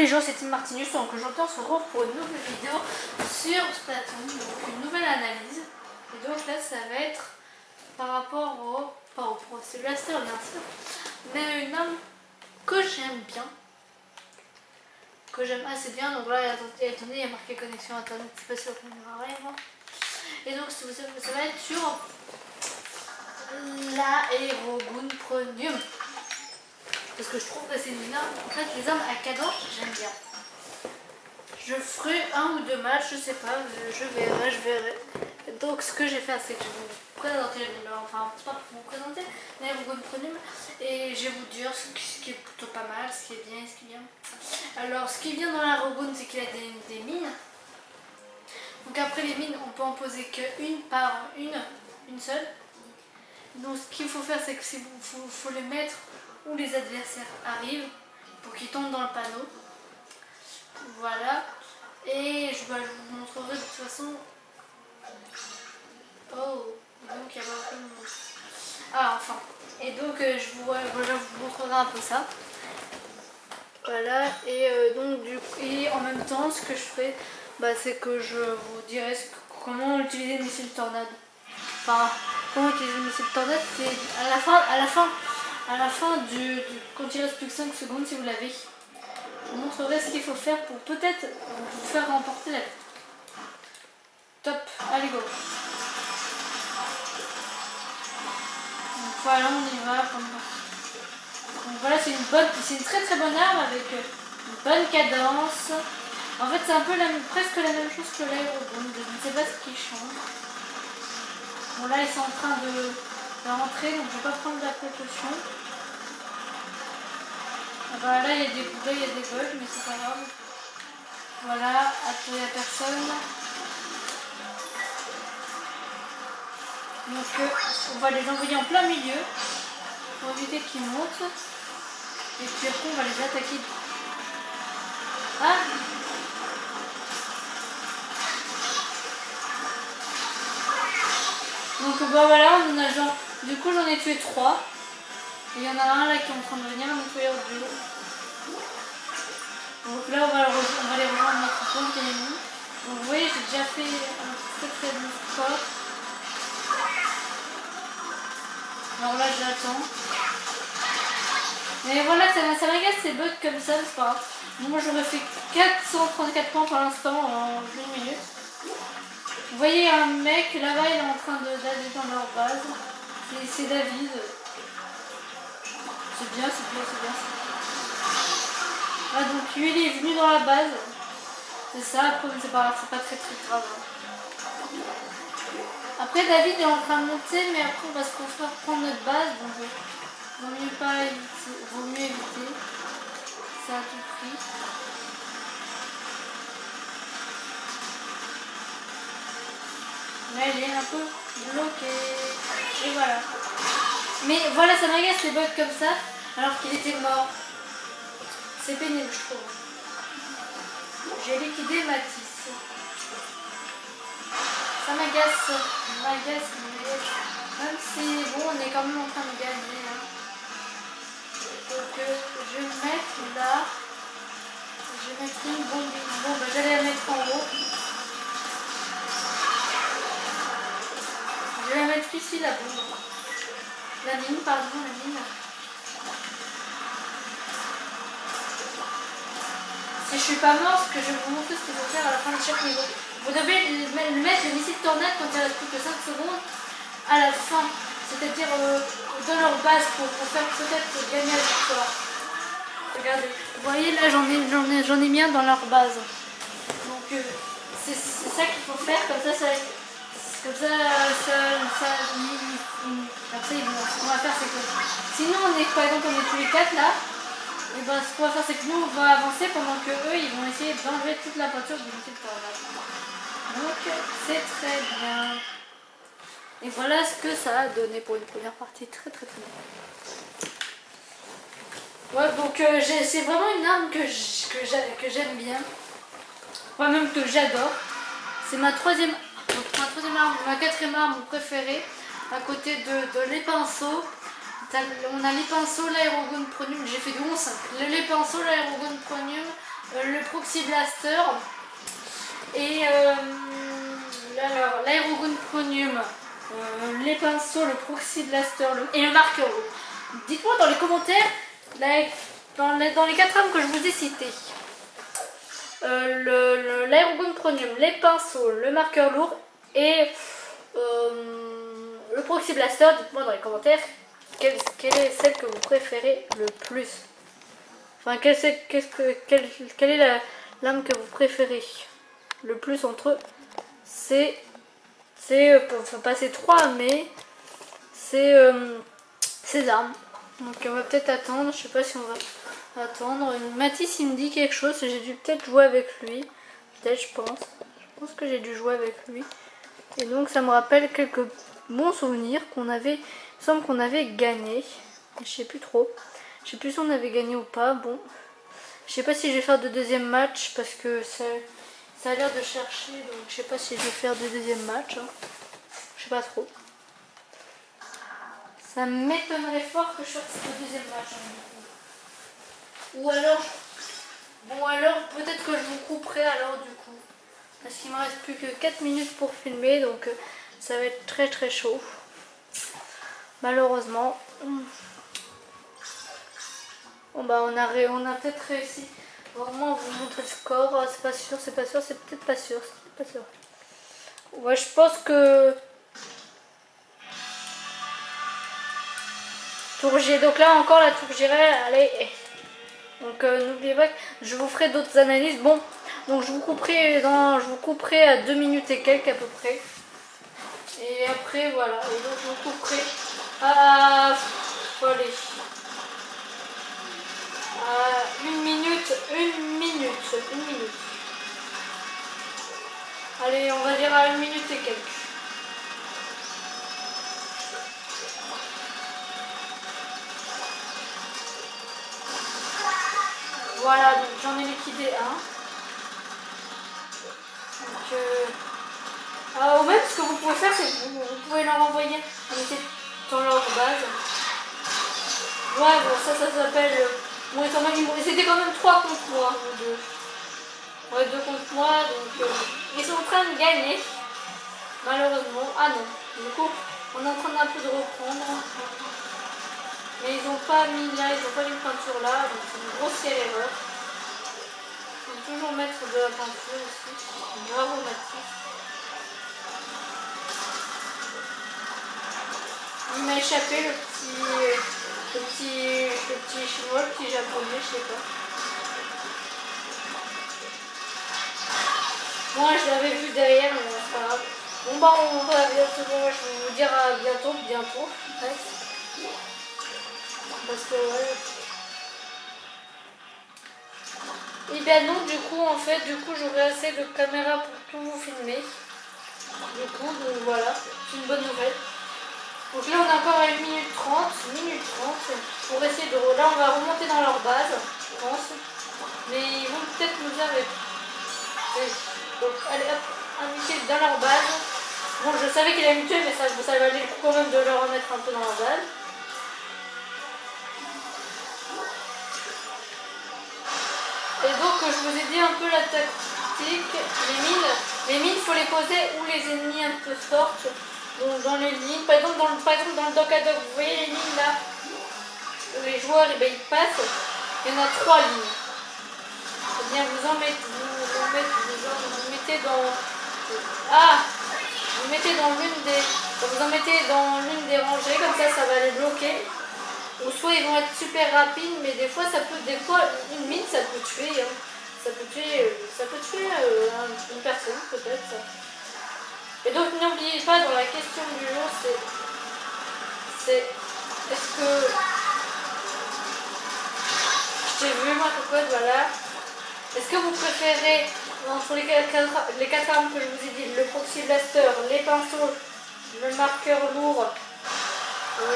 les gens, c'est Tim Martinus, donc aujourd'hui on se retrouve pour une nouvelle vidéo sur Splatoon, donc une nouvelle analyse. Et donc là ça va être par rapport au, pas au Pro, c'est Blaster bien sûr, mais une arme que j'aime bien, que j'aime assez bien. Donc là attendez, il y a marqué connexion internet, c'est pas sûr qu'on ira rien voir. Et donc ça va être sur l'Aerogun Premium. Parce que je trouve que c'est une arme, en fait les armes à cadence j'aime bien. Je ferai un ou deux matchs, je sais pas, je verrai. Donc ce que j'ai fait c'est que je vais vous présenter, enfin pas pour vous présenter, mais vous comprenez, et je vais vous dire ce qui est plutôt pas mal, ce qui est bien et ce qui est bien. Alors ce qui vient dans la Rogun, c'est qu'il a des mines. Donc après les mines on peut en poser qu'une par une seule. Donc ce qu'il faut faire c'est que faut les mettre où les adversaires arrivent pour qu'ils tombent dans le panneau. Voilà. Et je vous montrerai de toute façon. Oh, donc il y a pas beaucoup de monde. Ah enfin. Et donc je vous montrerai un peu ça. Voilà. Et donc du coup, et en même temps ce que je ferai, c'est que je vous dirai comment utiliser le missile tornade. Enfin, comment utiliser le missile tornade, c'est à la fin quand il reste plus que 5 secondes si vous l'avez. Je vous montrerai ce qu'il faut faire pour peut-être vous faire remporter la vie. Top, allez go. Donc voilà, on y va. Donc voilà, c'est une très très bonne arme avec une bonne cadence. En fait c'est un peu presque la même chose que l'Aerogun, je ne sais pas ce qui change. Bon là ils sont en train de rentrer, donc je ne vais pas prendre de la précaution. Là il y a des bugs, mais c'est pas grave. Voilà, il n'y a personne. Donc on va les envoyer en plein milieu pour éviter qu'ils montent. Et puis après on va les attaquer. Ah! Donc voilà, on en a genre. Du coup j'en ai tué 3. Et il y en a un là qui est en train de venir nettoyer du haut. Donc là on va les rejoindre notre point ennemi. Donc vous voyez j'ai déjà fait un très très bon score. Alors là j'attends. Mais voilà, ça m'agace ces bugs comme ça, c'est pas grave. Moi j'aurais fait 434 points pour l'instant en 1 minute. Vous voyez un mec là-bas, il est en train d'aller dans leur base. C'est David. C'est bien. Ah, donc lui il est venu dans la base. C'est ça, après c'est pas très grave. Après David est en train de monter, mais après on va se faire prendre notre base, donc vaut mieux éviter. Ça à tout prix. Là il est un peu bloqué. Et voilà. Mais voilà, ça m'agace les bugs comme ça, alors qu'il était mort. C'est pénible, je trouve. J'ai liquidé Matisse. Ça m'agace. Même si, bon, on est quand même en train de gagner. Hein. Donc, je vais me mettre là. Je vais mettre une bombe. Bon, j'allais la mettre en haut. Je vais la mettre ici, la bombe. La mine. Si je suis pas mort, ce que je vais vous montrer ce qu'il faut faire à la fin de chaque niveau. Vous devez mettre le missile tornade quand il reste plus que 5 secondes à la fin. C'est-à-dire dans leur base pour faire peut-être gagner la victoire. Regardez. Vous voyez là j'en ai mis un dans leur base. Donc c'est ça qu'il faut faire, comme ça ce qu'on va faire c'est que sinon par exemple on est tous les 4 là. Et ce qu'on va faire c'est que nous on va avancer pendant que eux ils vont essayer d'enlever toute la peinture du missile tornade. Donc c'est très bien. Et voilà ce que ça a donné pour une première partie, très bien. Ouais, donc c'est vraiment une arme que j'aime bien. Enfin même que j'adore. C'est ma troisième arme, ma quatrième arme préférée. À côté de les pinceaux. On a les pinceaux, l'Aerogun Premium, j'ai fait du 11-5. Les pinceaux, l'Aerogun Premium le Proxy Blaster et l'Aerogun Pronium, les pinceaux, le Proxy Blaster et le marqueur. Dites-moi dans les commentaires, dans les 4 armes que je vous ai cités, l'Aerogun Pronium, les pinceaux, le marqueur lourd et le Proxy Blaster, dites-moi dans les commentaires quelle est celle que vous préférez le plus. Enfin, quelle est l'arme que vous préférez le plus entre eux. Enfin, pas ces 3, mais c'est ces armes. Donc on va peut-être attendre, je sais pas si on va attendre. Mathis il me dit quelque chose, j'ai dû peut-être jouer avec lui. Peut-être, je pense que j'ai dû jouer avec lui. Et donc ça me rappelle quelques bons souvenirs qu'on avait, il me semble qu'on avait gagné. Je sais plus trop. Je sais plus si on avait gagné ou pas. Bon, je sais pas si je vais faire de deuxième match parce que ça a l'air de chercher. Donc je sais pas si je vais faire de deuxième match. Hein. Je sais pas trop. Ça m'étonnerait fort que je fasse le deuxième match. Hein, ou alors peut-être que je vous couperai alors du coup. Parce qu'il me reste plus que 4 minutes pour filmer, donc ça va être très très chaud. Malheureusement. Bon bah on a peut-être réussi. Vraiment vous montrer le score. Oh, c'est pas sûr, c'est peut-être pas sûr. Ouais, je pense que tour G. Donc là encore la tour G, allez. Donc n'oubliez pas que je vous ferai d'autres analyses. Bon, donc je vous couperai à 2 minutes et quelques à peu près. Et après voilà. Et donc je vous couperai à allez. 1 minute. Allez, on va dire à 1 minute et quelques. Voilà, donc j'en ai liquidé un. Donc, au même, ce que vous pouvez faire, c'est que vous pouvez leur envoyer dans leur base. Ouais, bon, ça s'appelle. Bon, c'était quand même 3 contre moi. Ou 2. Ouais, 2 contre moi, donc ils sont en train de gagner. Malheureusement. Ah non, du coup, on est en train d'un peu de reprendre. Mais ils n'ont pas mis là, ils n'ont pas mis de peinture là, donc c'est une grossière erreur. Il faut toujours mettre de la peinture aussi. Bravo Mathis. Il m'a échappé le petit chinois, le petit japonais, je sais pas. Moi je l'avais vu derrière, mais c'est pas grave. Bon bah on va bientôt, je vais vous dire à bientôt. Ouais. Parce que ouais. Et bien non, du coup j'aurai assez de caméras pour tout vous filmer. Du coup, donc voilà, c'est une bonne nouvelle. Donc là on est encore à 1 minute 30, pour essayer de... Là on va remonter dans leur base, je pense. Mais ils vont peut-être nous arrêter. Donc allez hop, inviter dans leur base. Bon, je savais qu'il allait me tuer, mais ça valait le coup quand même de le remettre un peu dans leur base. Et donc je vous ai dit un peu la tactique. Les mines, il faut les poser où les ennemis un peu sortent. Donc dans les lignes, par exemple dans le dock à dock, vous voyez les lignes là où les joueurs ils passent, il y en a 3 lignes. Eh bien vous mettez dans. Ah, vous en mettez dans l'une des rangées, comme ça va les bloquer. Ou soit ils vont être super rapides, mais des fois une mine ça peut tuer. Hein. Ça peut tuer une personne peut-être. Et donc n'oubliez pas, dans la question du jour, c'est est-ce que je t'ai vu ma cocotte, voilà. Est-ce que vous préférez entre les 4 armes que je vous ai dit, le Proxy Blaster, les pinceaux, le marqueur lourd,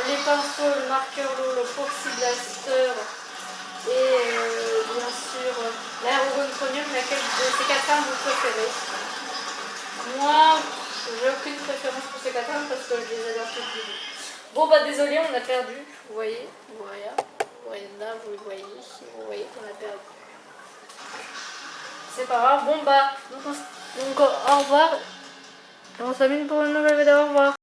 les pinceaux, le marqueur lourd, le Proxy Blaster et bien sûr l'Aerogun Pronium, laquelle de ces 4 armes vous préférez? Moi, j'ai aucune préférence pour ces 4 armes parce que je les adore toutes les deux. Bon bah désolé, on a perdu, vous voyez là, vous voyez, on a perdu. c'est pas grave. Bon bah, donc au revoir. On s'amène pour une nouvelle vidéo, au revoir.